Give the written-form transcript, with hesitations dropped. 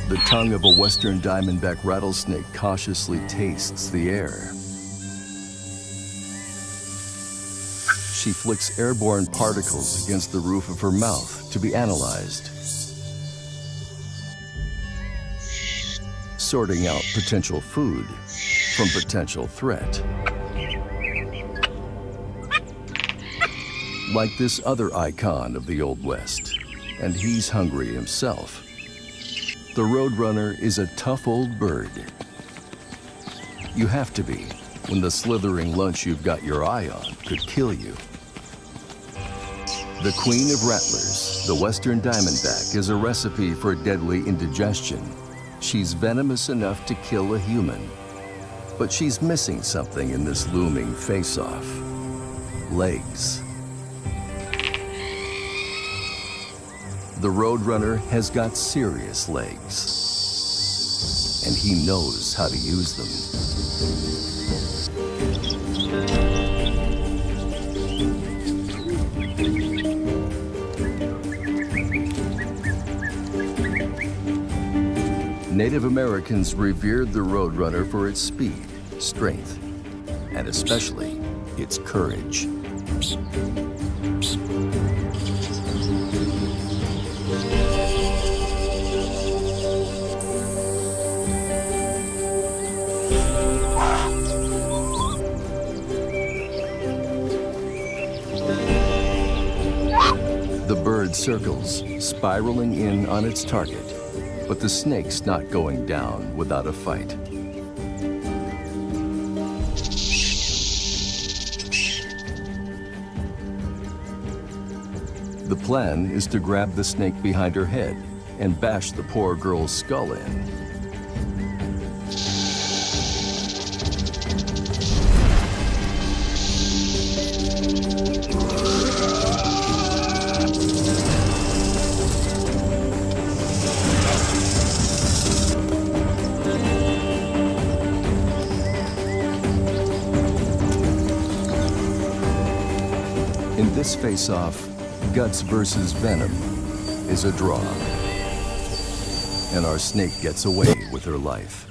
The tongue of a western diamondback rattlesnake cautiously tastes the air. She flicks airborne particles against the roof of her mouth to be analyzed, sorting out potential food from potential threat. Like this other icon of the Old West, and he's hungry himself. The Roadrunner is a tough old bird. You have to be when the slithering lunch you've got your eye on could kill you. The queen of rattlers, the western diamondback, is a recipe for deadly indigestion. She's venomous enough to kill a human, but she's missing something in this looming face-off: legs. The Roadrunner has got serious legs, and he knows how to use them. Native Americans revered the Roadrunner for its speed, strength, and especially its courage. The bird circles, spiraling in on its target, but the snake's not going down without a fight. The plan is to grab the snake behind her head and bash the poor girl's skull in. In this face-off, guts versus venom is a draw, and our snake gets away with her life.